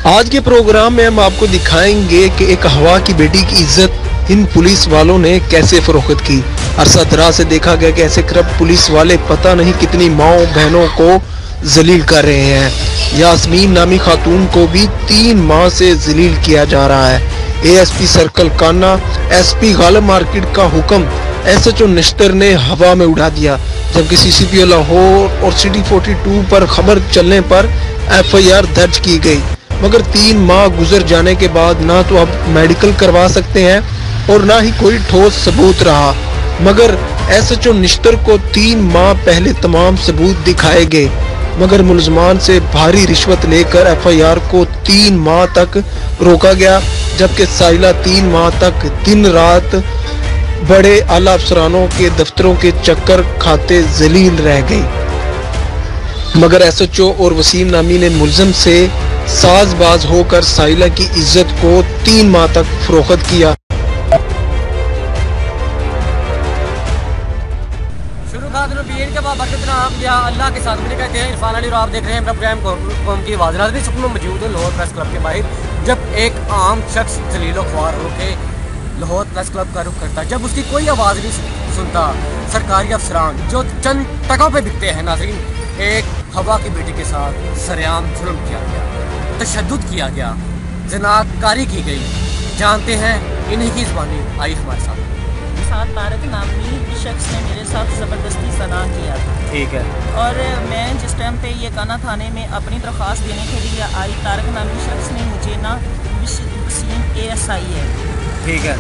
आज के प्रोग्राम में हम आपको दिखाएंगे कि एक हवा की बेटी की इज्जत इन पुलिस वालों ने कैसे फरोख्त की। अरसा दराज से देखा गया कि ऐसे करप्ट पुलिस वाले पता नहीं कितनी माओ बहनों को जलील कर रहे हैं। यास्मीन नामी खातून को भी 3 माह से जलील किया जा रहा है। एएसपी सर्कल काना, एसपी गालिब मार्केट का हुक्म एसएचओ निश्तर ने हवा में उड़ा दिया, जबकि सीसीपीओ लाहौर और सिटी 42 पर खबर चलने पर एफआईआर दर्ज की गई। मगर 3 माह गुजर जाने के बाद ना तो अब मेडिकल करवा सकते हैं और ना ही कोई ठोस सबूत रहा। मगर एसएचओ निश्तर को 3 माह पहले तमाम सबूत दिखाए गए, मगर मुलजमान से भारी रिश्वत लेकर एफआईआर को 3 माह तक रोका गया, जबकि साइला 3 माह तक दिन रात बड़े आला अफसरानों के दफ्तरों के चक्कर खाते जलील रह गई। मगर एसएचओ और वसीम नामी ने मुलजम से साजबाज होकर साइला की इज्जत को 3 माह तक फरोख्त किया। अल्लाह के साथ में कहते हैं इरफान अली और आप देख रहे हैं मेरा प्रोग्राम कौम की आवाज़। नाज़रीन, इस वक्त में मौजूद हूँ लाहौर प्रेस क्लब के बाहर, जब एक आम शख्स जलील ख्वार होकर लाहौर प्रेस क्लब का रुख करता है, जब उसकी कोई आवाज़ नहीं सुनता सरकारी अफसरान जो चंद टकों पे बिकते हैं। नाज़रीन, एक हवा की बेटी के साथ सरेआम जुल्म किया गया, तशद्दुद किया गया, ज़िनाकारी की गई। जानते हैं इन्हीं की ज़बानी। आई हमारे साथ तारक नामी शख्स ने मेरे साथ ज़बरदस्ती सना किया था। ठीक है। और मैं जिस टाइम पे ये काना थाने में अपनी दरख्वास्त देने के लिए आई, तारक नामी शख्स ने मुझे ना वसीम ASI है, ठीक है,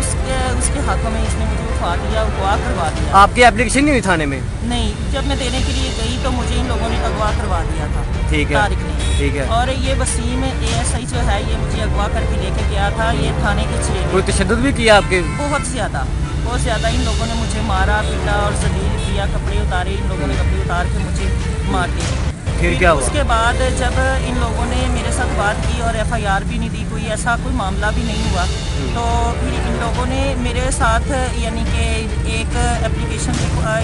उसके हक में इसने मुझे उठवा दिया, अगवा करवा दिया। आपकी एप्लीकेशन नहीं हुई थाने में? नहीं, जब मैं देने के लिए गई तो मुझे इन लोगों ने अगवा करवा दिया था। ठीक है, तारिक ने। ठीक है। और ये वसीम ASI जो है ये मुझे अगवा करके लेके गया था, ये थाने के 6 कोई तशद्दुद भी किया आपके? बहुत ज़्यादा इन लोगों ने मुझे मारा पीटा और जलील किया, कपड़े उतारे, इन लोगों ने कपड़े उतार के मुझे मार दिया। फिर क्या हुआ? उसके बाद जब इन लोगों ने मेरे साथ बात की और एफआईआर भी नहीं दी, कोई ऐसा कोई मामला भी नहीं हुआ, तो फिर इन लोगों ने मेरे साथ यानी कि एक एप्लीकेशन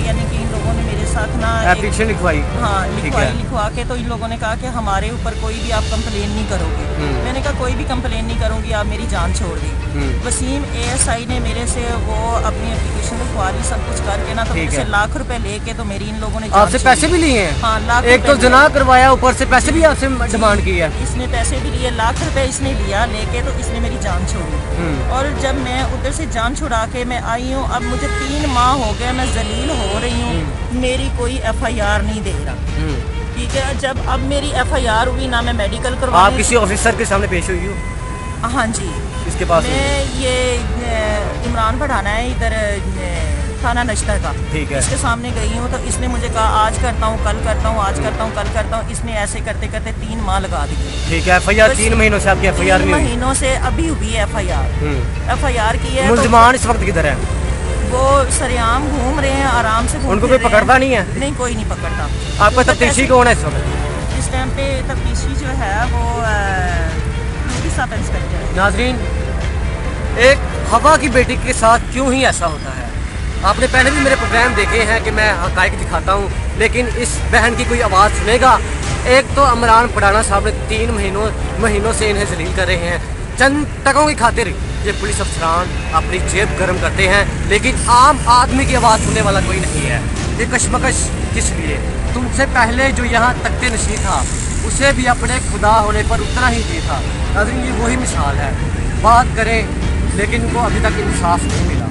यानी कि इन लोगों ने मेरे साथ ना एप्लीकेशन लिखवाई। हाँ, लिखवा के तो इन लोगों ने कहा कि हमारे ऊपर कोई भी आप कंप्लेन नहीं करोगे। मैंने कहा कोई भी कंप्लेन नहीं करूँगी, आप मेरी जान छोड़ दी। वसीम ASI ने मेरे से वो अपनी एप्लीकेशन लिखवा ली, सब कुछ करके ना, तो मुझसे लाख रुपए लेके तो मेरी इन लोगों ने आपसे पैसे भी लिए हैं? हाँ, लाख। एक तो जना करवाया, ऊपर से पैसे भी आपसे डिमांड की है? इसने पैसे भी लिए, लाख रुपए इसने लिया लेके, तो इसने मेरी जान छोड़ी। और जब मैं उधर से जान छुड़ा के मैं आई हूँ, अब मुझे 3 माह हो गए, मैं जलील हो रही हूँ, मेरी कोई एफआईआर नहीं दे रहा। ठीक है, जब अब मेरी एफआईआर हुई ना, मैं मेडिकल करवा। आप किसी ऑफिसर के सामने पेश हुई हो? हाँ जी। इसके पास मैं ये इमरान पढ़ाना है इधर थाना नश्तर का। ठीक है। इसके सामने गई हूँ तो इसने मुझे कहा आज करता हूँ, कल करता हूँ, आज करता हूँ, कल करता हूँ। इसने ऐसे करते करते 3 माह लगा दिए। ठीक है। एफआईआर 3 महीनों से आपकी एफआईआर नहीं हुई? 3 महीनों से अभी हुई है एफआईआर की है। मुलजमान इस वक्त किधर है? वो सरेआम घूम रहे हैं, आराम से। उनको कोई पकड़ता नहीं है? नहीं, कोई नहीं पकड़ता। आपका तफ्तीशी कौन है इस वक्त? इस टाइम पे तफ्तीशी जो है वो सब इंस्पेक्टर है। नाजरीन, एक हवा की बेटी के साथ क्यों ही ऐसा होता है? आपने पहले भी मेरे प्रोग्राम देखे हैं कि मैं हकायक दिखाता हूँ, लेकिन इस बहन की कोई आवाज़ सुनेगा? एक तो इमरान पढ़ाना साहब ने 3 महीनों से इन्हें जलील कर रहे हैं। चंद टकों की खातिर ये पुलिस अफसरान अपनी जेब गर्म करते हैं, लेकिन आम आदमी की आवाज़ सुनने वाला कोई नहीं है। ये कशमकश किस लिए? तुमसे पहले जो यहाँ तख्ते नशीं था उसे भी अपने खुदा होने पर उतना ही दिया था। नाज़रीन, ये वही मिसाल है। बात करें लेकिन उनको अभी तक इंसाफ नहीं मिला।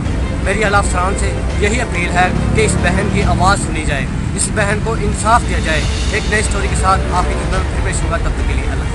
मेरी आला अफसरान से यही अपील है कि इस बहन की आवाज़ सुनी जाए, इस बहन को इंसाफ दिया जाए। एक नई स्टोरी के साथ आपकी खिदमत में फिर पेश होगा, तब तक के लिए अल्लाह।